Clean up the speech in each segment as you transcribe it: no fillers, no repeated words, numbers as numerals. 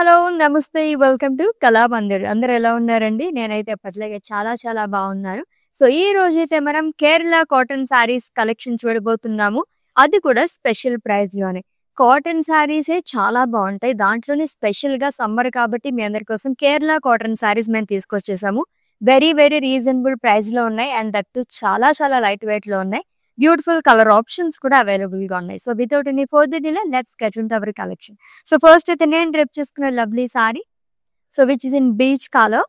Hello! నమస్తే. Welcome to Kalamandir. అందరూ ఎలా ఉన్నారండి? నేనైతే ఎప్పటిలాగే చాలా బాగున్నాను. సో, ఈ రోజైతే మనం కేరళ కాటన్ శారీస్ కలెక్షన్ చూడబోతున్నాము. అది కూడా స్పెషల్ ప్రైస్‌లోనే. కాటన్ శారీసే చాలా బావుంటాయి. దాంట్లోనే స్పెషల్‌గా సమ్మర్ కాబట్టి మీ అందరి కోసం కేరళ కాటన్ శారీస్ మేము తీసుకొచ్చేసాము. వెరీ రీజనబుల్ ప్రైస్‌లో ఉన్నాయి. అండ్ దట్ టూ చాలా లైట్ వెయిట్‌లో ఉన్నాయి. బ్యూటిఫుల్ కలర్ ఆప్షన్స్ కూడా అవైలబుల్‌గా ఉన్నాయి. So, without any further delay let's get into hour collection. So, first అయితే నేను డ్రెప్ చేసుకున్న lovely sorry. So, which is in beach colour.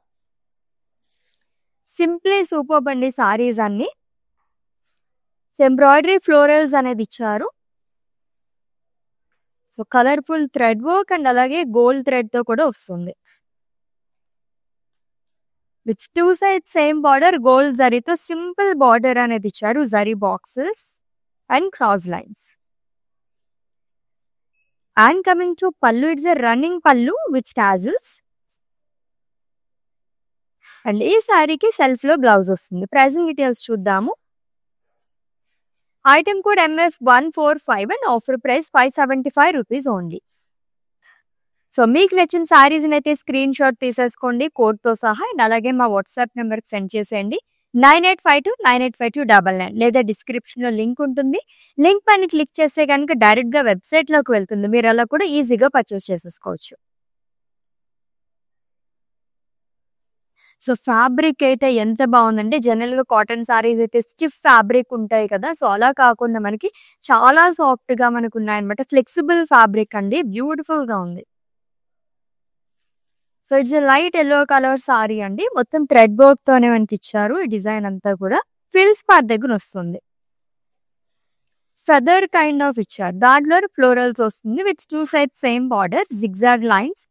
Simply superb అండి సారీస్ అన్నీ. సో, ఎంబ్రాయిడరీ ఫ్లోరల్స్ అనేది ఇచ్చారు. So, colourful thread work and అలాగే gold థ్రెడ్‌తో కూడా వస్తుంది. With 2 sides same border gold జరీతో సింపుల్ బార్డర్ అనేది ఇచ్చారు. Zari boxes and cross lines. And coming to pallu, it's a running pallu with tassels. And ఈ శారీకి సెల్ఫ్ లో బ్లౌజ్ వస్తుంది. ప్రైసింగ్ డీటెయిల్స్ చూద్దాము. Item code MF145 and offer price 575 rupees only. So, మీకు నచ్చిన శారీస్ అయితే స్క్రీన్ షాట్ తీసేసుకోండి కోడ్తో సహా. అండ్ అలాగే మా వాట్సాప్ నెంబర్కి సెండ్ చేసేయండి 9852985299 లేదా డిస్క్రిప్షన్లో లింక్ ఉంటుంది. లింక్ పైన క్లిక్ చేస్తే కనుక డైరెక్ట్గా వెబ్సైట్లోకి వెళ్తుంది. మీరు అలా కూడా ఈజీగా పర్చేస్ చేసేసుకోవచ్చు. సో, ఫ్యాబ్రిక్ అయితే ఎంత బాగుందంటే జనరల్గా కాటన్ శారీస్ అయితే స్టిఫ్ ఫ్యాబ్రిక్ ఉంటాయి కదా. సో, అలా కాకుండా మనకి చాలా సాఫ్ట్గా మనకు ఉన్నాయన్నమాట. ఫ్లెక్సిబుల్ ఫ్యాబ్రిక్ అండి. బ్యూటిఫుల్గా ఉంది. So, it's light yellow colour sorry అండి. మొత్తం థ్రెడ్ వర్క్ తోనే మనకి ఇచ్చారు. ఈ డిజైన్ అంతా కూడా ఫ్రిల్స్ పార్ట్ దగ్గర వస్తుంది. ఫెదర్ కైండ్ ఆఫ్ ఇచ్చారు. దాంట్లో ఫ్లోరల్స్ వస్తుంది with 2 sides same border zigzag lines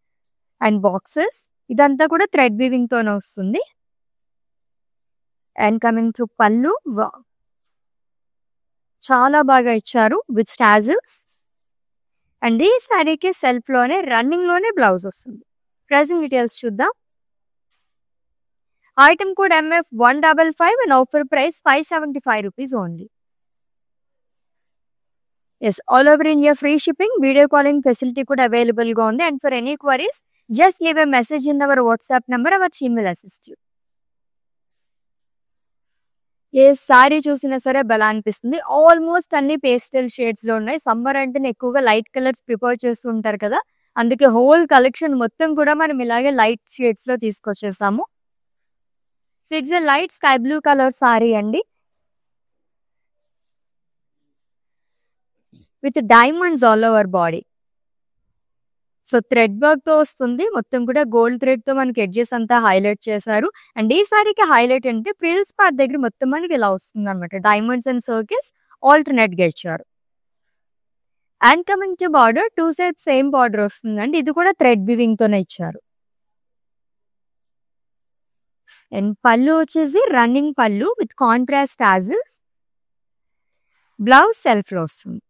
and boxes. ఇదంతా కూడా థ్రెడ్ వీవింగ్ తోనే వస్తుంది. అండ్ కమింగ్ టు పళ్ళు చాలా బాగా ఇచ్చారు విత్ టాజిల్స్. అండ్ ఈ శారీకి సెల్ఫ్ లోనే రన్నింగ్ లోనే బ్లౌజ్ వస్తుంది. ప్రైసింగ్ డీటెయిల్స్ చూద్దాం. Item code MF155 and offer price 575 rupees only. Yes, all over India free shipping, video calling facility కూడా అవైలబుల్గా ఉంది. And for any queries just leave a message in our WhatsApp number, our team will assist you. ఏ సారీ చూసినా సరే బలా అనిపిస్తుంది. Almost అన్ని pastel shades లో ఉన్నాయి. సమ్మర్ అంటేనే ఎక్కువగా లైట్ కలర్స్ ప్రిఫర్ చేస్తూ ఉంటారు కదా. అందుకే హోల్ కలెక్షన్ మొత్తం కూడా మనం ఇలాగే లైట్ షేడ్స్ లో తీసుకొచ్చేసాము. So, it's a light sky blue colour sorry అండి with diamonds all over body. So, thread work తో వస్తుంది. మొత్తం కూడా గోల్డ్ థ్రెడ్ తో మనకి ఎడ్జెస్ అంతా హైలైట్ చేశారు. అండ్ ఈ సారీకి హైలైట్ అంటే ప్రిల్స్ పార్ట్ దగ్గర మొత్తం మనకి ఇలా వస్తుంది అనమాట. డైమండ్స్ అండ్ సర్కిల్స్ ఆల్టర్నేట్ గా ఇచ్చారు. And coming to border 2 sides same border వస్తుందండి. ఇది కూడా థ్రెడ్ వీవింగ్ తోనే ఇచ్చారు. అండ్ పళ్ళు వచ్చేసి running pallu with contrast tassels. Blouse self లో వస్తుంది.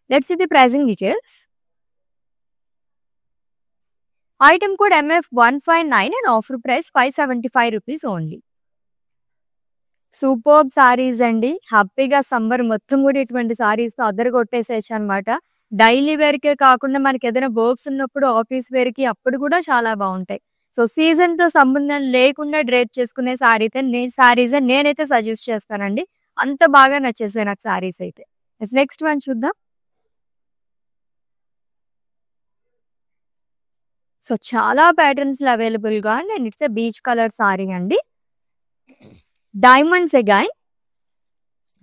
Let's see the pricing details. Item code MF159 and offer price 575 rupees only. Superb saris అండి. హ్యాపీగా సమ్మర్ మొత్తం కూడా ఇటువంటి సారీస్ తో అద్దరు కొట్టేసేయచ్చు అనమాట. డైలీ వేర్ కే కాకుండా మనకి ఏదైనా వర్క్స్ ఉన్నప్పుడు ఆఫీస్ వేర్ కి అప్పుడు కూడా చాలా బాగుంటాయి. సో, సీజన్ తో సంబంధం లేకుండా డ్రేప్ చేసుకునే సారీసే నేనైతే సజెస్ట్ చేస్తానండి. అంత బాగా నచ్చేసాయి నాకు సారీస్ అయితే. నెక్స్ట్ వన్ చూద్దాం. సో, చాలా ప్యాటర్న్స్ అవైలబుల్ గా and it's a peach colour sorry అండి. Diamonds again.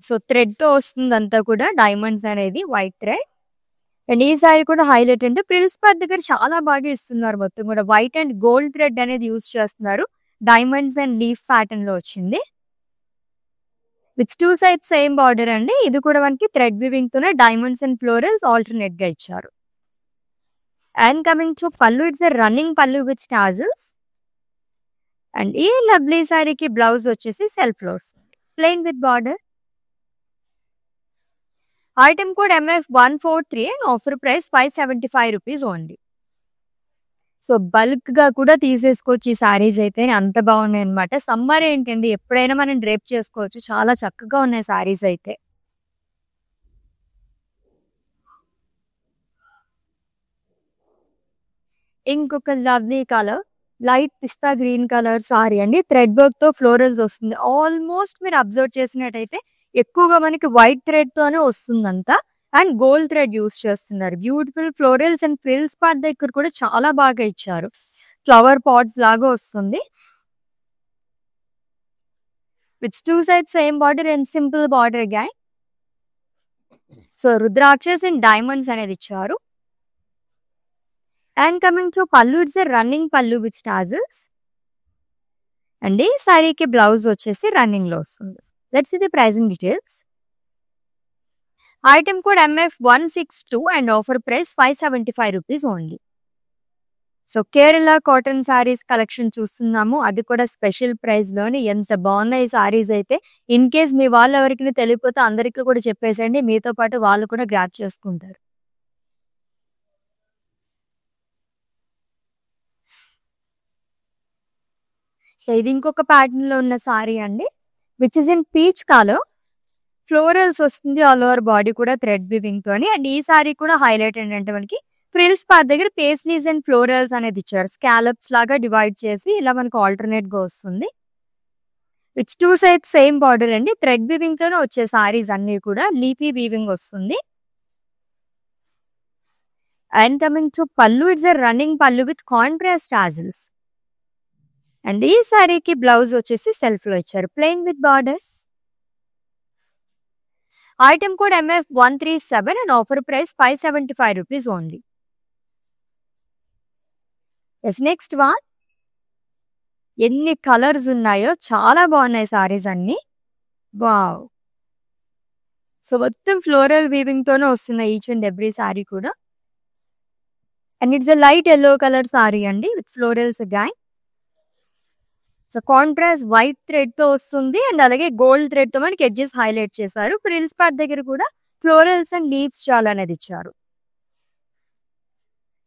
సో, థ్రెడ్ తో వస్తుంది అంతా కూడా డైమండ్స్ అనేది వైట్ థ్రెడ్. అండ్ ఈ సారీ కూడా హైలైట్ అంటే ప్రిల్స్ పార్ట్ దగ్గర చాలా బాగా ఇస్తున్నారు. మొత్తం కూడా వైట్ అండ్ గోల్డ్ థ్రెడ్ అనేది యూజ్ చేస్తున్నారు. డైమండ్స్ అండ్ లీఫ్ ప్యాటర్న్ లో వచ్చింది విత్ 2 సైడ్స్ సేమ్ బార్డర్ అండి. ఇది కూడా మనకి థ్రెడ్ వీవింగ్ తోనే డైమండ్స్ అండ్ ఫ్లోరల్స్ ఆల్టర్నేట్ గా ఇచ్చారు. అండ్ కమింగ్ టు పళ్ళు, it's a running pallu with tassels. And ఈ లవ్లీ సారీకి బ్లౌజ్ వచ్చేసి సెల్ఫ్ లో వస్తుంది plain with border. Item code MF143 and offer price 575 rupees only. So, bulk గా కూడా తీసేసుకోవచ్చు ఈ సారీస్ అయితే. అంత బాగున్నాయి అనమాట. సమ్మర్ ఏంటండి ఎప్పుడైనా మనం డ్రేప్ చేసుకోవచ్చు. చాలా చక్కగా ఉన్నాయి సారీస్ అయితే. ఇంకొక lovely colour light pista green colour sorry అండి. థ్రెడ్ వర్క్ తో ఫ్లోరల్స్ వస్తుంది. ఆల్మోస్ట్ మీరు అబ్జర్వ్ చేసినట్టయితే ఎక్కువగా మనకి వైట్ థ్రెడ్ తోనే వస్తుందంతా. అండ్ గోల్డ్ థ్రెడ్ యూస్ చేస్తున్నారు. Beautiful florals and frills part దగ్గర కూడా చాలా బాగా ఇచ్చారు. ఫ్లవర్ పాట్స్ లాగా వస్తుంది. With two side same border and simple border again. So రుద్రాక్షస్ and diamonds అనేది ఇచ్చారు. And coming to pallu, it's running pallu with tassels. And ఈ సారీకి బ్లౌజ్ వచ్చేసి రన్నింగ్ లో వస్తుంది. Let's see the pricing details. Item code MF162 and offer price 575 rupees only. So Kerala cotton saris collection చూస్తున్నాము. అది కూడా స్పెషల్ ప్రైస్ లోని. ఎంత బాగున్నాయి సారీస్ అయితే. ఇన్ కేస్ మీ వాళ్ళు ఎవరికి తెలియకపోతే అందరికీ కూడా చెప్పేసండి. మీతో పాటు వాళ్ళు కూడా గ్రాప్ చేసుకుంటారు. సో ఇది ఇంకొక ప్యాటర్న్ లో ఉన్న సారీ అండి, which is in peach colour. Florals వస్తుంది ఆల్ ఓవర్ బాడీ కూడా థ్రెడ్ వీవింగ్ తోని. అండ్ ఈ సారీ కూడా హైలైట్ ఏంటంటే మనకి ఫ్రిల్స్ పార్ట్ దగ్గర పేస్లీస్ అండ్ ఫ్లోరల్స్ అనేది ఇచ్చారు. స్కాలప్స్ లాగా డివైడ్ చేసి ఇలా మనకు ఆల్టర్నేట్ గా వస్తుంది. Which two side same border అండి. థ్రెడ్ వీవింగ్ తోనే వచ్చే సారీస్ అన్ని కూడా లీఫీ వీవింగ్ వస్తుంది. And coming to pallu, it's running pallu with contrast tassels. And ఈ సారీకి బ్లౌజ్ వచ్చేసి సెల్ఫ్ లో ఇచ్చారు, plain with borders. Item code MF137 and offer price 575 rupees only. Yes next one. ఎన్ని కలర్స్ ఉన్నాయో, చాలా బాగున్నాయి సారీస్ అన్ని. వావ్. సో మొత్తం ఫ్లోరల్ వీవింగ్ తోనే వస్తున్నాయి ఈచ్ అండ్ ఎవ్రీ సారీ కూడా. And it's light yellow colour sorry అండి with florals again. So contrast white thread తో వస్తుంది. అండ్ అలాగే గోల్డ్ థ్రెడ్ తో మనకి ఎడ్జెస్ హైలైట్ చేశారు. ఫ్రిల్స్ పార్ట్ దగ్గర కూడా ఫ్లోరల్స్ అండ్ లీవ్స్ చాలా అనేది ఇచ్చారు.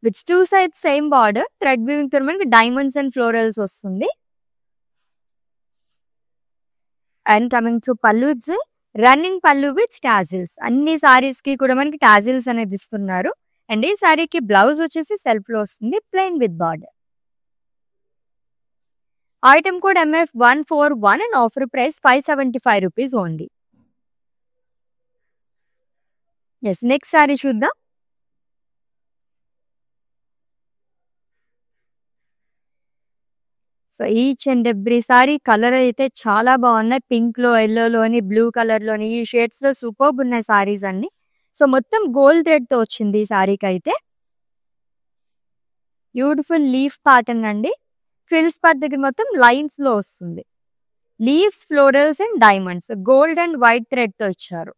With two side same border thread weaving తో మనకి డైమండ్స్ అండ్ ఫ్లోరల్స్ వస్తుంది. And coming to pallu, it's running pallu with tassels. అన్ని సారీస్ కి కూడా మనకి టాజిల్స్ అనేది ఇస్తున్నారు. అండ్ ఈ సారీకి బ్లౌజ్ వచ్చేసి సెల్ఫ్ లో వస్తుంది, plain with border. Item code MF141 and offer price 575 rupees only. Yes next saree చూద్దాం. So each and every saree colour అయితే చాలా బాగున్నాయి. పింక్ లో, ఎల్లోలోని, బ్లూ కలర్ లోని, ఈ షేడ్స్ లో సూపర్బ్ ఉన్నాయి సారీస్ అన్ని. సో మొత్తం గోల్డ్ థ్రెడ్ తో వచ్చింది ఈ సారీకి అయితే. బ్యూటిఫుల్ లీఫ్ ప్యాటర్న్ అండి. ఫ్రిల్స్ పార్ట్ దగ్గర మొత్తం లైన్స్ లో వస్తుంది. Leaves, florals and diamonds gold and white thread తో ఇచ్చారు.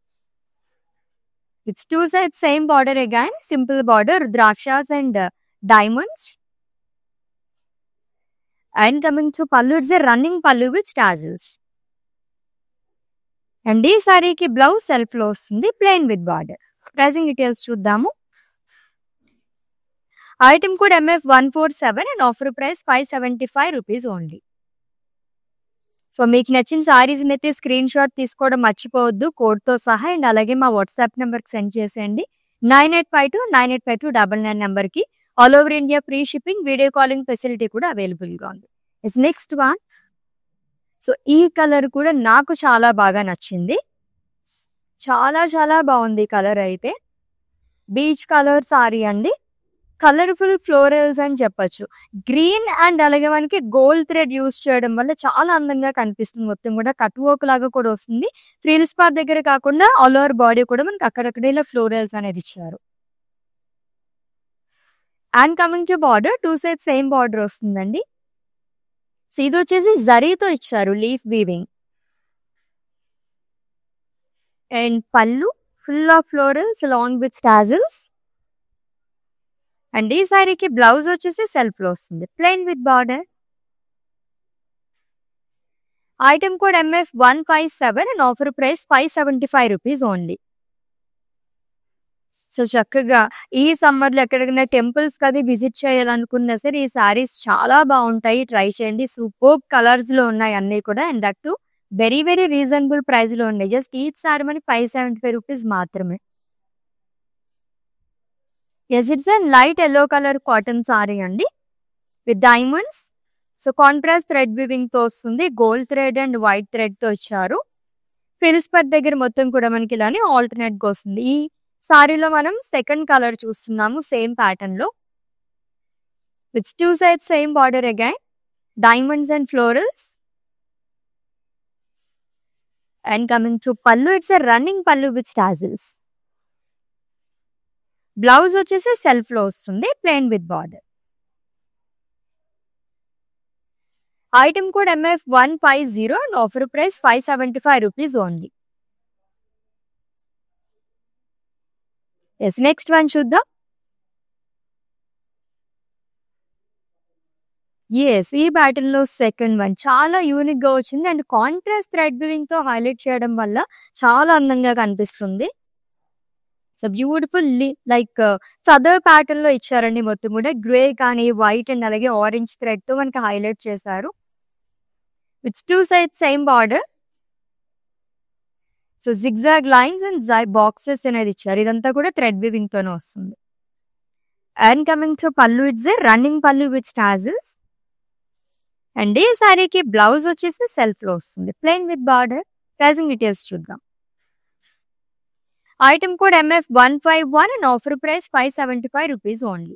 It's two side same border again, simple border, rudrakshas and diamonds. And coming to pallu, it's running pallu with tassels. And ఈ సారీకి blouse self లో వస్తుంది, plain with border. Pricing details చూద్దాము. Item code MF147 and offer price 575 rupees only. So మీకు నచ్చిన సారీస్ అయితే screen shot తీసుకోవడం మర్చిపోవద్దు, కోడ్ తో సహా. అండ్ అలాగే మా వాట్సాప్ నెంబర్ కి సెండ్ చేసేయండి. 9852985299 నెంబర్ కి. All over India free shipping, video calling facility కూడా అవైలబుల్ గా ఉంది. It's next one. సో ఈ కలర్ కూడా నాకు చాలా బాగా నచ్చింది. చాలా చాలా బాగుంది కలర్ అయితే. బీచ్ కలర్ సారీ అండి. కలర్ఫుల్ ఫ్లోరల్స్ అని చెప్పొచ్చు. గ్రీన్ అండ్ అలాగే మనకి గోల్డ్ థ్రెడ్ యూస్ చేయడం వల్ల చాలా అందంగా కనిపిస్తుంది. మొత్తం కూడా కట్ వర్క్ లాగా కూడా వస్తుంది. ఫ్రిల్స్ పార్ట్ దగ్గర కాకుండా ఆల్ ఓవర్ బాడీ కూడా మనకి అక్కడక్కడ ఇలా ఫ్లోరల్స్ అనేది ఇచ్చారు. And coming to border, two side same border వస్తుందండి. సో ఇది వచ్చేసి జరీతో ఇచ్చారు, లీఫ్ వీవింగ్. అండ్ పల్లు full of florals along with tassels. And ఈ సారీకి బ్లౌజ్ వచ్చేసి సెల్ఫ్ లో వస్తుంది, plain with border. Item code MF157 and offer price 575 rupees only. So చక్కగా ఈ సమ్మర్ లో ఎక్కడికైనా టెంపుల్స్ కది విజిట్ చేయాలనుకున్నా సరే ఈ సారీస్ చాలా బాగుంటాయి, ట్రై చేయండి. సూపర్ కలర్స్ లో ఉన్నాయి అన్ని కూడా. And that too very very reasonable price లో ఉన్నాయి. జస్ట్ ఈచ్ సారీ మనకి 575 రూపీస్ మాత్రమే. Yes, it's and light yellow colour cotton saree అండి. With diamonds. So contrast thread weaving తో వస్తుంది. Gold thread and white thread తో ఇచ్చారు. ఫ్రిల్స్ పట్ దగ్గర మొత్తం కూడా మనకి ఇలానే ఆల్టర్నేట్ గా వస్తుంది. ఈ సారీలో మనం సెకండ్ కలర్ చూస్తున్నాము సేమ్ ప్యాటర్న్ లో. With two sides same border again, diamonds and florals. And coming to pallu, it's a running pallu with tassels. Blouse వచ్చేసి సెల్ఫ్ లో వస్తుంది, plain with border. Item code MF150 and offer price 575 rupees only. Yes, next one చూద్దాం. Yes, ఈ pattern లో second one చాలా unique గా వచ్చింది and contrast thread weaving తో హైలైట్ చేయడం వల్ల చాలా అందంగా కనిపిస్తుంది. సో బ్యూటిఫుల్ లైక్ సదర్ ప్యాటర్న్ లో ఇచ్చారండి. మొత్తం కూడా గ్రే కానీ వైట్ అండ్ అలాగే ఆరెంజ్ థ్రెడ్ తో మనకి హైలైట్ చేశారు. With two side same border. So zigzag lines and boxes అనేది ఇచ్చారు. ఇదంతా కూడా థ్రెడ్ వివింగ్ తోనే వస్తుంది. And coming to pallu, it's running pallu with tassels. And ఈ సారీకి బ్లౌజ్ వచ్చేసి సెల్ఫ్ లో వస్తుంది, plain with border. Pricing details చూద్దాం. Item code MF151 and offer price 575 rupees only.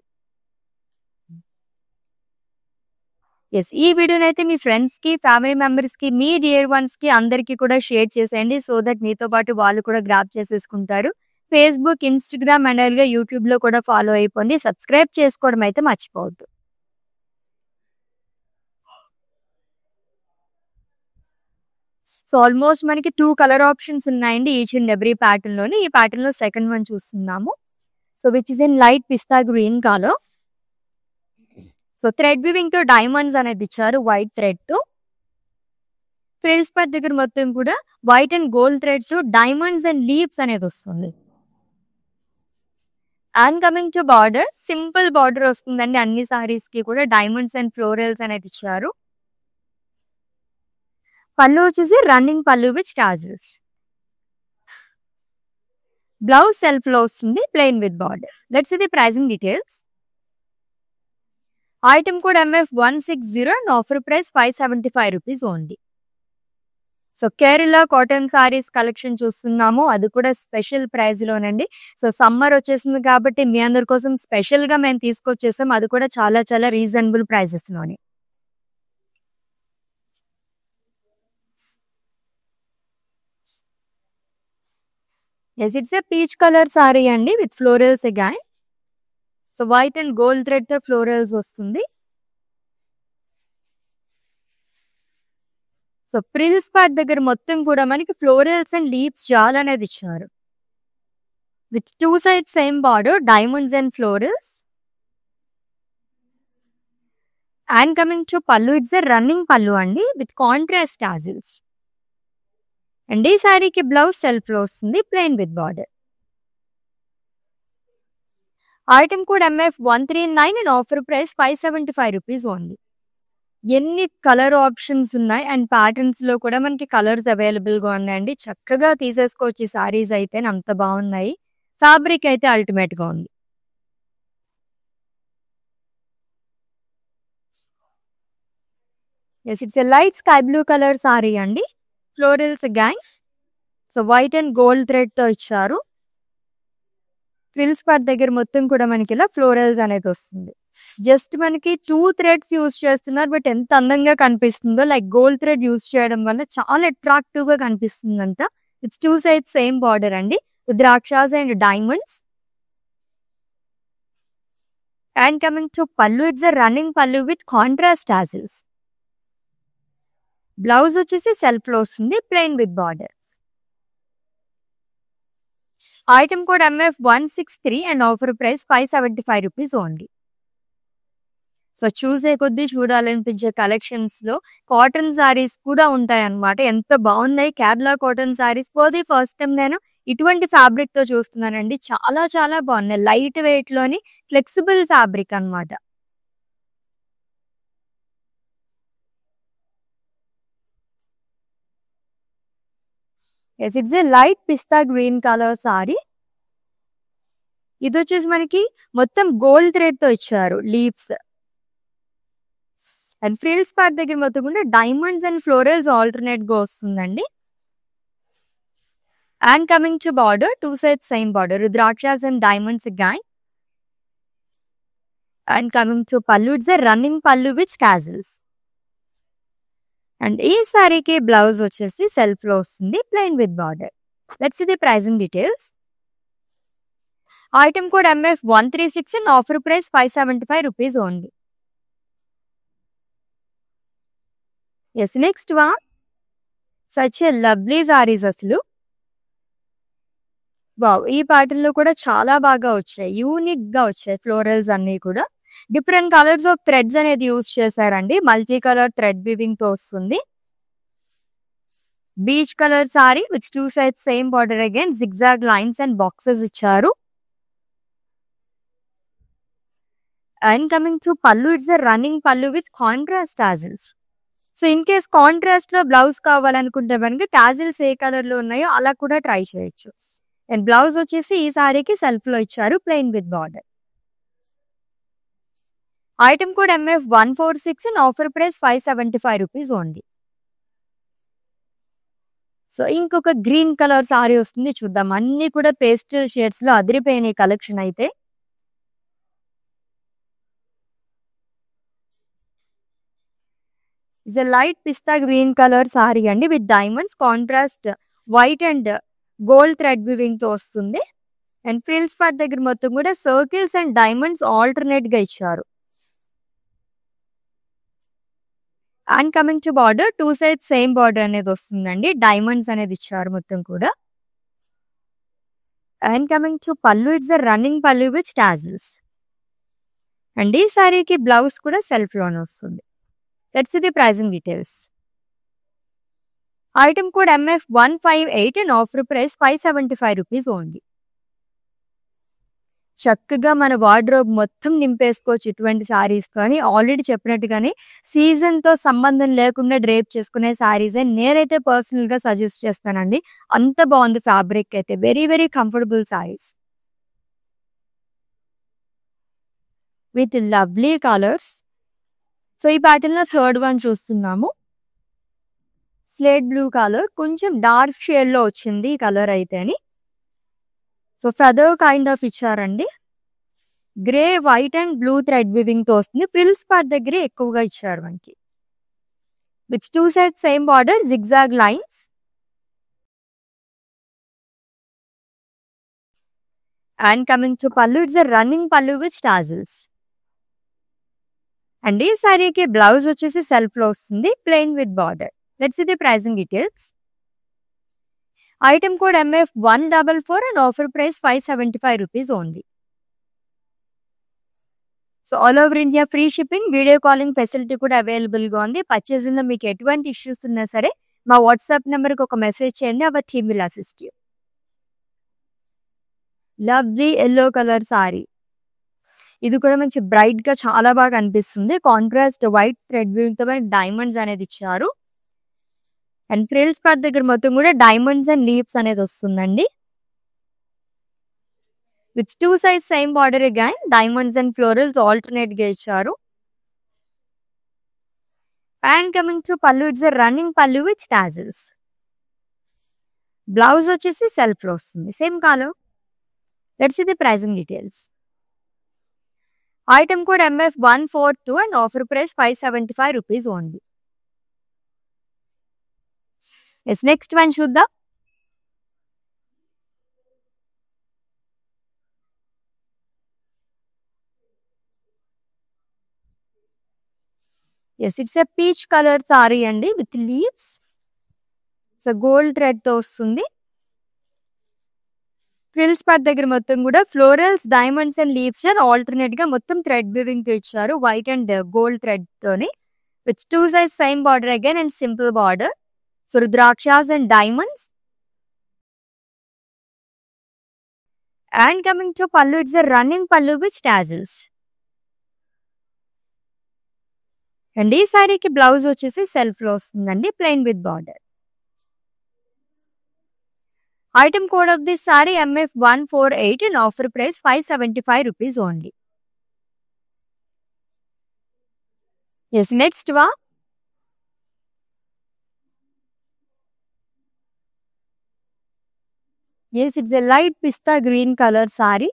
Yes, ఈ వీడియోని అయితే మీ ఫ్రెండ్స్ కి, ఫ్యామిలీ మెంబర్స్ కి, మీ డియర్ వన్స్ కి అందరికీ కూడా షేర్ చేసేయండి. సో దట్ మీతో పాటు వాళ్ళు కూడా గ్రాప్ చేసేసుకుంటారు. ఫేస్బుక్, ఇన్స్టాగ్రామ్ అండ్ అలాగే యూట్యూబ్ లో కూడా ఫాలో అయిపోండి. సబ్స్క్రైబ్ చేసుకోవడం అయితే మర్చిపోవద్దు. సో ఆల్మోస్ట్ మనకి 2 కలర్ ఆప్షన్స్ ఉన్నాయండి ఈచ్ అండ్ ఎవ్రీ ప్యాటర్న్ లోని. ఈ ప్యాటర్న్ లో సెకండ్ వన్ చూస్తున్నాము. So which is in light pista green colour. So thread weaving తో డైమండ్స్ అనేది ఇచ్చారు వైట్ థ్రెడ్ తో. ఫ్రిల్స్ పట్ దగ్గర మొత్తం కూడా వైట్ అండ్ గోల్డ్ థ్రెడ్ తో డైమండ్స్ అండ్ లీవ్స్ అనేది వస్తుంది. And coming to border, simple border వస్తుందండి అన్ని సారీస్ కి కూడా. డైమండ్స్ అండ్ ఫ్లోరల్స్ అనేది ఇచ్చారు. పళ్ళు వచ్చేసి running pallu with tassels. Blouse self లో వస్తుంది, plain with border. Let's see the pricing details. Item code MF160 and offer price 575 rupees only. So Kerala cotton saris collection చూస్తున్నాము, అది కూడా స్పెషల్ ప్రైస్ లోనండి. సో సమ్మర్ వచ్చేసింది కాబట్టి మీ అందరి కోసం స్పెషల్ గా మేము తీసుకొచ్చేసాం, అది కూడా చాలా చాలా రీజనబుల్ ప్రైసెస్ లోని. Yes, it's a peach colour sorry అండి with florals again. So white and gold thread తో ఫ్లోరల్స్ వస్తుంది. సో ప్రిల్స్ పార్ట్ దగ్గర మొత్తం కూడా మనకి ఫ్లోరల్స్ అండ్ లీవ్స్ జాల్ అనేది ఇచ్చారు. With two side same border, diamonds and florals. And coming to pallu, it's a running పల్లు అండి విత్ కాంట్రాస్ట్ టాజిల్స్. అండ్ ఈ సారీకి బ్లౌజ్ సెల్ఫ్ లో వస్తుంది, plain with border. Item code MF139 and offer price 575 rupees only. ఎన్ని colour options ఉన్నాయి and patterns లో కూడా మనకి కలర్స్ అవైలబుల్ గా ఉన్నాయండి. చక్కగా తీసేసుకోవచ్చు ఈ సారీస్ అయితే, అంత బాగున్నాయి. ఫ్యాబ్రిక్ అయితే అల్టిమేట్ గా ఉంది. Yes, it's a light sky blue colour sorry అండి. Florals gang. So white and gold thread తో ఇచ్చారు. ఫ్రిల్స్ పార్ట్ దగ్గర మొత్తం కూడా మనకి ఇలా ఫ్లోరల్స్ అనేది వస్తుంది. జస్ట్ మనకి 2 థ్రెడ్స్ యూజ్ చేస్తున్నారు, బట్ ఎంత అందంగా కనిపిస్తుందో. లైక్ గోల్డ్ థ్రెడ్ యూజ్ చేయడం వల్ల చాలా అట్రాక్టివ్ గా కనిపిస్తుంది అంతా. It's two side same border అండి విత్ ద్రాక్షాస్ and diamonds. And coming to pallu, it's a running pallu with contrast tassels. Blouse వచ్చేసి సెల్ఫ్ లో వస్తుంది, plain with border. Item code MF163 and offer price 575 rupees only. So చూసే కొద్దీ చూడాలనిపించే collections లో cotton sarees కూడా ఉంటాయి అన్నమాట. ఎంత బాగున్నాయి కేరళ కాటన్ సారీస్. పోతే ఫస్ట్ టైం నేను ఇటువంటి ఫ్యాబ్రిక్ తో చూస్తున్నానండి. చాలా చాలా బాగున్నాయి. లైట్ వెయిట్ లోని ఫ్లెక్సిబుల్ ఫ్యాబ్రిక్ అన్నమాట. Yes, it's a light pista green colour sari. ఇది వచ్చేసి మనకి మొత్తం గోల్డ్ థ్రెడ్ తో ఇచ్చారు లీవ్స్. అండ్ ఫ్రిల్స్ పార్ట్ దగ్గర మొత్తం కూడా డైమండ్స్ అండ్ ఫ్లోరల్స్ ఆల్టర్నేట్ గా వస్తుందండి. And coming to border, 2 sides same border, rudrakshas and diamonds again. And coming to pallu, it's a running pallu with tassels. And ఈ సారీకి blouse వచ్చేసి సెల్ఫ్ లో వస్తుంది, plain with border. Let's see the pricing details. Item code MF136 and offer price 575 rupees only. Yes, next one such a lovely saris. అసలు wow, ఈ pattern లో కూడా చాలా బాగా వచ్చాయి, యూనిక్ గా వచ్చాయి. ఫ్లోరల్స్ అన్ని కూడా డిఫరెంట్ కలర్స్ ఆఫ్ థ్రెడ్స్ అనేది యూజ్ చేశారండి. మల్టీ కలర్ థ్రెడ్ వీవింగ్ తో వస్తుంది. Beach colour sorry with 2 sides same border, again zigzag lines and boxes ఇచ్చారు. And coming to pallu, it's a running pallu with contrast tassels. So in case contrast లో blouse కావాలనుకుంటే మనకి tassels ఏ colour లో ఉన్నాయో అలా కూడా ట్రై చేయొచ్చు. అండ్ బ్లౌజ్ వచ్చేసి ఈ సారీకి సెల్ఫ్ లో ఇచ్చారు, plain with border. Item code MF146 and offer price 575 rupees only. So ఇంకొక గ్రీన్ కలర్ సారీ వస్తుంది, చూద్దాం. అన్ని కూడా పేస్టల్ షేడ్స్ లో అదిరిపోయిన కలెక్షన్ అయితే. It's a light pista green colour sorry అండి, with diamonds, contrast white and gold thread weaving తో వస్తుంది. అండ్ ఫ్రిల్స్ పార్ట్ దగ్గర మొత్తం కూడా సర్కిల్స్ అండ్ డైమండ్స్ ఆల్టర్నేట్ గా ఇచ్చారు. And coming to border, 2 sides same border అనేది వస్తుందండి, డైమండ్స్ అనేది ఇచ్చారు మొత్తం కూడా. And coming to pallu, it's a running pallu with tassels. And ఈ సారీకి బ్లౌజ్ కూడా సెల్ఫ్ లోనే వస్తుంది. Let's see the pricing details. Item code MF158 and offer price 575 rupees only. చక్కగా మన వార్డ్రోబ్ మొత్తం నింపేసుకోవచ్చు ఇటువంటి సారీస్ తోని. ఆల్రెడీ చెప్పినట్టుగానే సీజన్ తో సంబంధం లేకుండా డ్రేప్ చేసుకునే సారీస్ నేనైతే పర్సనల్ గా సజెస్ట్ చేస్తానండి. అంత బాగుంది ఫ్యాబ్రిక్ అయితే, very very comfortable saris with lovely colours. So ఈ ప్యాటర్న్ లో థర్డ్ వన్ చూస్తున్నాము, స్లేట్ బ్లూ కలర్, కొంచెం డార్క్ షేడ్ లో వచ్చింది ఈ కలర్ అయితే అని. సో ఫెదర్ కైండ్ ఆఫ్ ఇచ్చారండి, grey white and blue thread weaving తో వస్తుంది. ఫ్రిల్స్ పార్ట్ దగ్గరే ఎక్కువగా ఇచ్చారు మనకి, with 2 sides same border, zigzag lines. And coming to pallu, it's a running pallu with tassels. And ఈ సారీకి బ్లౌజ్ వచ్చేసి సెల్ఫ్ లో వస్తుంది, plain with border. Let's see the pricing details. Item code MF144 and offer price 575 rupees only. So all over India free shipping, video calling facility కూడా available గా ఉంది. Purchasing లో మీకు ఎటువంటి ఇష్యూస్ ఉన్నా సరే మా వాట్సాప్ నెంబర్కి ఒక మెసేజ్ చేయండి, hour team will assist you. Lovely yellow colour sari, ఇది కూడా మంచి బ్రైట్ గా చాలా బాగా అనిపిస్తుంది. కాంట్రాస్ట్ వైట్ థ్రెడ్ వీవింగ్ తో డైమండ్స్ అనేది ఇచ్చారు. అండ్ ఫ్రిల్స్ పార్ట్ దగ్గర మొత్తం కూడా డైమండ్స్ అండ్ లీవ్స్ అనేది వస్తుందండి, with 2 sides same border, again diamonds and florals alternate గా ఇచ్చారు. And coming to pallu, it's a running pallu with tassels. Blouse వచ్చేసి సెల్ఫ్ లో వస్తుంది, same colour. Let's see the pricing details. Item code MF142 and offer price 575 rupees only. Yes, next one చూద్దాం. Yes, it's a peach colour sorry అండి, with leaves. So gold thread తో వస్తుంది. Frills part దగ్గర మొత్తం కూడా florals, diamonds and leaves alternate గా మొత్తం thread weaving తో ఇచ్చారు, వైట్ అండ్ గోల్డ్ థ్రెడ్ తోని, with 2 sides same border, again and simple border. So రుద్రాక్షస్ and diamonds. And coming to pallu, it's a running pallu with tassels. And ఈ సారీకి blouse వచ్చేసి self లో వస్తుందండి, plain with border. Item code of this sorry MF148 and offer price 575 rupees only. Yes, next one. Yes, it's a light pista green color saree.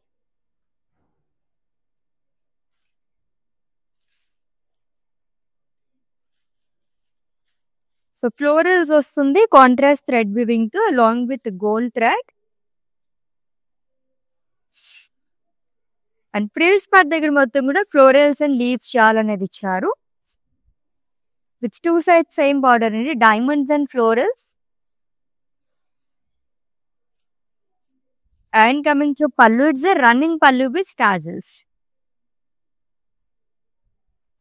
So florals వస్తుంది contrast thread weaving తో along with gold thread. And frills part దగ్గర మొత్తం కూడా florals and leaves షాల్ అనేది ఇచ్చారు. With two sides same border అండి, diamonds and florals. And coming to pallu, it's a running pallu with tassels.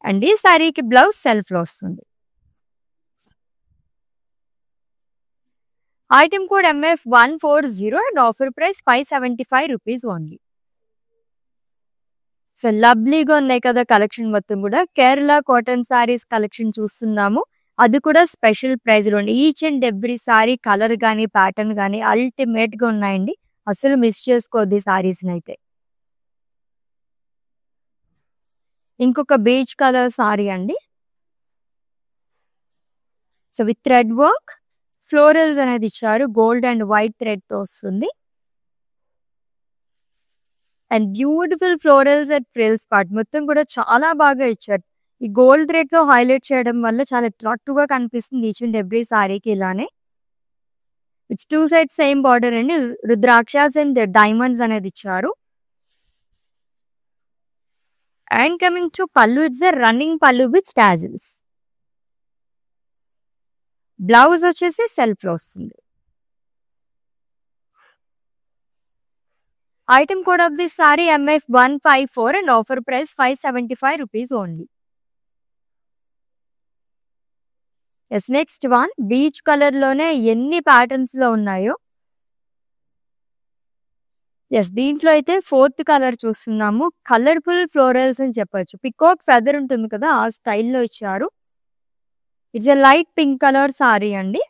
And ఈ సారీకి బ్లౌజ్ సెల్ఫ్ లో వస్తుంది. Item code MF140 and offer price 575 rupees only. So లవ్లీగా ఉన్నాయి కదా కలెక్షన్ మొత్తం కూడా. కేరళ కాటన్ సారీస్ కలెక్షన్ చూస్తున్నాము, అది కూడా స్పెషల్ ప్రైస్ లో. Each and every saree colour కానీ ప్యాటర్న్ కానీ అల్టిమేట్ గా ఉన్నాయండి, అసలు మిస్ చేసుకోవద్దు సారీస్ అయితే. ఇంకొక బీచ్ కలర్ సారీ అండి. So with thread work, florals అనేది ఇచ్చారు, గోల్డ్ అండ్ వైట్ థ్రెడ్ తో వస్తుంది. And beautiful florals and frills part మొత్తం కూడా చాలా బాగా ఇచ్చారు. ఈ గోల్డ్ థ్రెడ్ తో హైలైట్ చేయడం వల్ల చాలా అట్రాక్టివ్ గా కనిపిస్తుంది ఈచ్ అండ్ ఎవ్రీ సారీకి ఇలానే. It's two side same border అండి, రుద్రాక్షాస్ అండ్ డైమండ్స్ అనేది ఇచ్చారు. And coming to pallu, it's a running pallu with tassels. Blouse వచ్చేసి సెల్ఫ్ లో వస్తుంది. Item code of this sari MF154 and offer price 575 rupees only. Yes, next one peach colour లోనే ఎన్ని patterns లో ఉన్నాయో. ఎస్, దీంట్లో అయితే ఫోర్త్ కలర్ చూస్తున్నాము. కలర్ఫుల్ ఫ్లోరల్స్ అని చెప్పొచ్చు, పికాక్ ఫెదర్ ఉంటుంది కదా ఆ స్టైల్లో ఇచ్చారు. It's a light pink colour sorry అండి.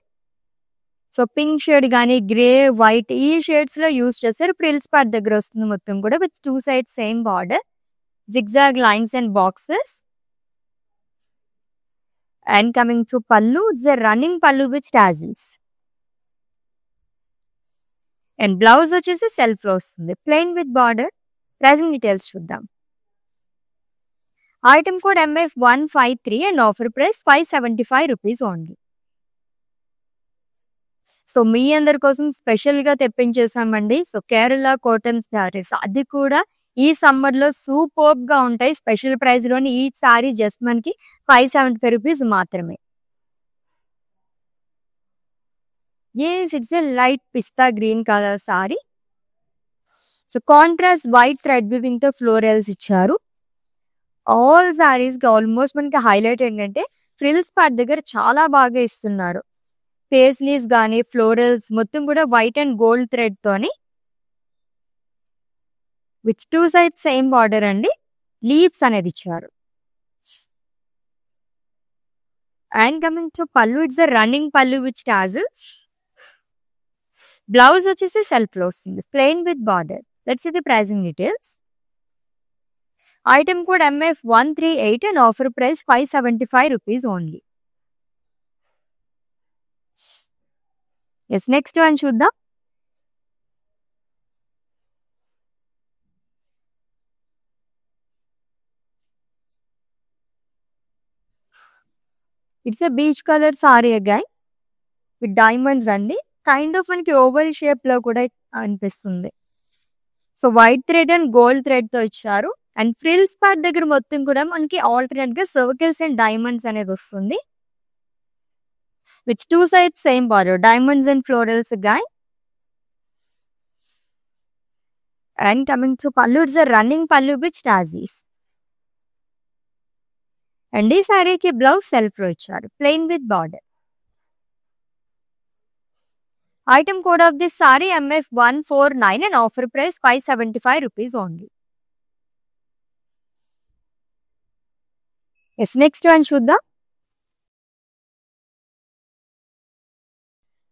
సో పింక్ షేడ్ కానీ గ్రే వైట్ ఈ షేడ్స్ లో యూస్ చేస్తారు. ఫ్రిల్స్ పార్ట్ దగ్గర వస్తుంది మొత్తం కూడా with two side same border, zigzag lines and boxes. And coming to pallu, it's a running pallu with tassels. And blouse వచ్చేసి సెల్ఫ్ లో వస్తుంది, plain with border. Pricing details చూద్దాం. Item code MF153 and offer price 575 rupees only. So మీ అందరి కోసం special గా తెప్పించేసామండి. So Kerala cotton saris, అది కూడా ఈ సమ్మర్ లో సూపర్బ్ గా ఉంటాయి. స్పెషల్ ప్రైస్ లోని ఈ సారీ జస్ట్ మనకి 575 రూపీస్ మాత్రమే. Yes, it's a light pista green color saree. So contrast white thread weaving తో ఫ్లోరల్స్ ఇచ్చారు. ఆల్ సారీస్ కి ఆల్మోస్ట్ మనకి హైలైట్ ఏంటంటే ఫ్రిల్స్ పార్ట్ దగ్గర చాలా బాగా ఇస్తున్నారు. పేస్లీస్ కానీ ఫ్లోరల్స్ మొత్తం కూడా వైట్ అండ్ గోల్డ్ థ్రెడ్ తోని with two side same border అండి, లీవ్స్ అనేది ఇచ్చారు. And coming to pallu, it's a running pallu with tassels. Blouse వచ్చేసి సెల్ఫ్ లో వస్తుంది, plain with border. Let's see the pricing details. Item code MF138 and offer price 575 rupees only. Yes, next one చూద్దాం. It's a peach colour saree again with diamonds అండి. Kind of మనకి oval shape లో కూడా అనిపిస్తుంది. So white thread and gold thread తో ఇచ్చారు. And frills part దగ్గర మొత్తం కూడా మనకి ఆల్టర్నేట్ గా సర్కిల్స్ అండ్ డైమండ్స్ అనేది వస్తుంది with two side same border, diamonds and florals గాయ్. And coming to pallu, it's a running pallu with tassels. And ఈ సారీకి బ్లౌజ్ సెల్ఫ్ లో ఇచ్చారు, plain with border. Item code of this sari MF149 and offer price 575 rupees only. Yes, next one చూద్దాం.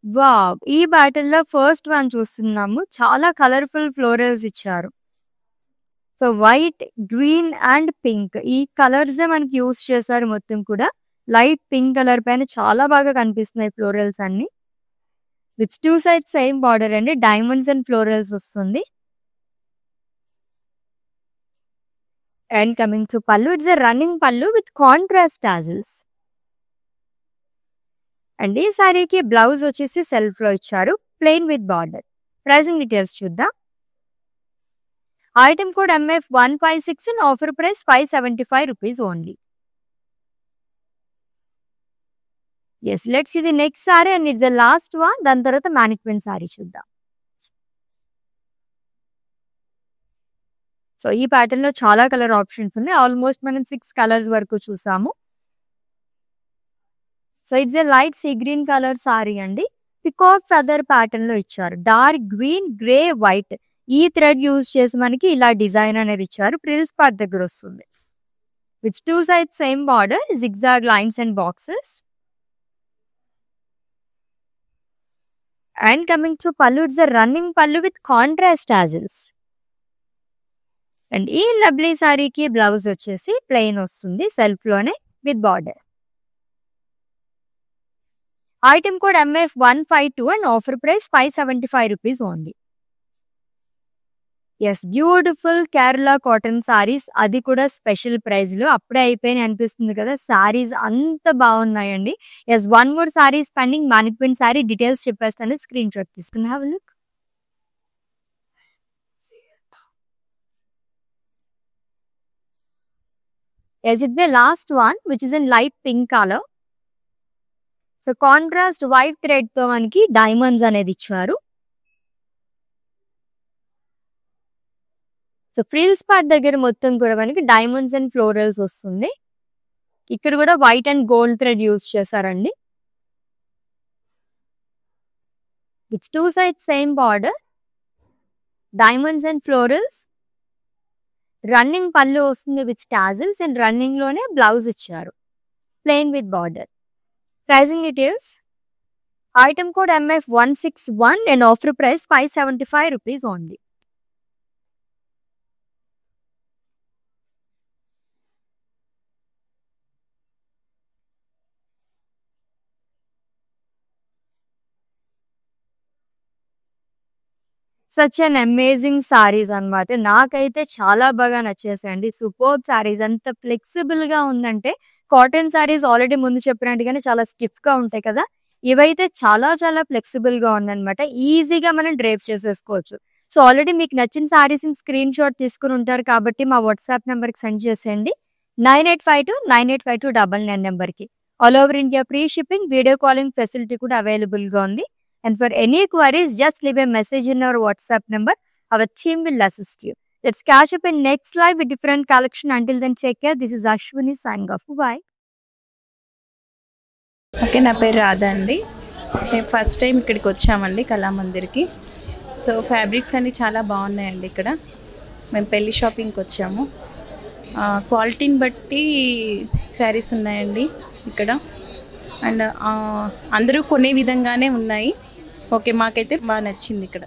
Wow, ఈ బ్యాటిల్ లో first one చూస్తున్నాము. చాలా కలర్ఫుల్ ఫ్లోరల్స్ ఇచ్చారు. So white, green and pink ఈ కలర్స్ మనకి యూస్ చేశారు. మొత్తం కూడా లైట్ పింక్ కలర్ పైన చాలా బాగా కనిపిస్తున్నాయి ఫ్లోరల్స్ అన్ని. విత్ 2 sides సేమ్ బార్డర్ అండి. డైమండ్స్ అండ్ ఫ్లోరల్స్ వస్తుంది. And coming to pallu, it's a running pallu with contrast tassels. And ఈ సారీకి బ్లౌజ్ వచ్చేసి సెల్ఫ్ లో ఇచ్చారు, plain with border. Pricing details చూద్దాం. Item code MF156 and offer price 575 rupees only. Yes, let's see the next saree and it's the last one. దాని తర్వాత mannequin saree చూద్దాం. So ఈ ప్యాటర్న్ లో చాలా కలర్ ఆప్షన్స్ ఉన్నాయి. ఆల్మోస్ట్ మనం 6 కలర్స్ వరకు చూసాము. So it's a light sea green colour sorry అండి. పికాక్ ఫెదర్ ప్యాటర్న్ లో ఇచ్చారు. డార్క్ గ్రీన్, గ్రే, వైట్ ఈ థ్రెడ్ యూజ్ చేసి మనకి ఇలా డిజైన్ అనేది ఇచ్చారు. ప్రిల్స్ పార్ట్ దగ్గర వస్తుంది. With 2 sides same border, zigzag lines and boxes. And coming to pallu, it's a running pallu with contrast tassels. And ఈ లవ్లీ సారీకి బ్లౌజ్ వచ్చేసి ప్లెయిన్ వస్తుంది సెల్ఫ్ లోనే with border. Item code MF152 and offer price 575 rupees only. Yes, beautiful Kerala cotton saris, అది కూడా special price లో. అప్పుడే అయిపోయినాయి అనిపిస్తుంది కదా, సారీస్ అంత బాగున్నాయండి. Yes, one more sari spending. Mannequin sari details చెప్పేస్తాను, స్క్రీన్ షాట్ తీసుకుని have a look. Yes, it's the last one, which is in light pink color. So contrast white thread తో మనకి డైమండ్స్ అనేది ఇచ్చారు. సో ఫ్రిల్స్ పార్ట్ దగ్గర మొత్తం కూడా మనకి డైమండ్స్ అండ్ ఫ్లోరల్స్ వస్తుంది. ఇక్కడ కూడా white and gold thread use చేశారండి. With 2 sides same border, diamonds and florals. Running pallu వస్తుంది విత్ టాజిల్స్ అండ్ రన్నింగ్ లోనే బ్లౌజ్ ఇచ్చారు, plain with border. Pricing details. Item code MF161 and offer price 575 rupees only. Such an amazing sarees అన్నమాట. నాకైతే చాలా బాగా నచ్చేసాయండి. Superb saris, అంత flexible గా ఉందంటే. కాటన్ సారీస్ ఆల్రెడీ ముందు చెప్పినట్టుగానే చాలా స్టిఫ్ గా ఉంటాయి కదా, ఇవైతే చాలా చాలా ఫ్లెక్సిబుల్ గా ఉందన్నమాట. ఈజీగా మనం డ్రైప్ చేసేసుకోవచ్చు. సో ఆల్రెడీ మీకు నచ్చిన సారీస్ స్క్రీన్ షాట్ తీసుకుని ఉంటారు కాబట్టి మా వాట్సాప్ నెంబర్ కి సెండ్ చేసేయండి. 9852985299 నెంబర్కి. All over India free shipping, video calling facility కూడా అవైలబుల్ గా ఉంది. And for any queries, just leave a message in our WhatsApp number. Our team will assist you. Let's catch up in next live with different collection. Until then, take care. This is Ashwini signing off. Bye. Okay, నా పేరు రాధా అండి. మేము first time ఇక్కడికి వచ్చామండి కళామందిర్కి. So fabrics అన్నీ చాలా బాగున్నాయండి ఇక్కడ. మేము పెళ్లి షాపింగ్కి వచ్చాము. క్వాలిటీని బట్టి శారీస్ ఉన్నాయండి ఇక్కడ. అండ్ అందరూ కొనే విధంగానే ఉన్నాయి. ఓకే, మాకైతే బాగా నచ్చింది ఇక్కడ.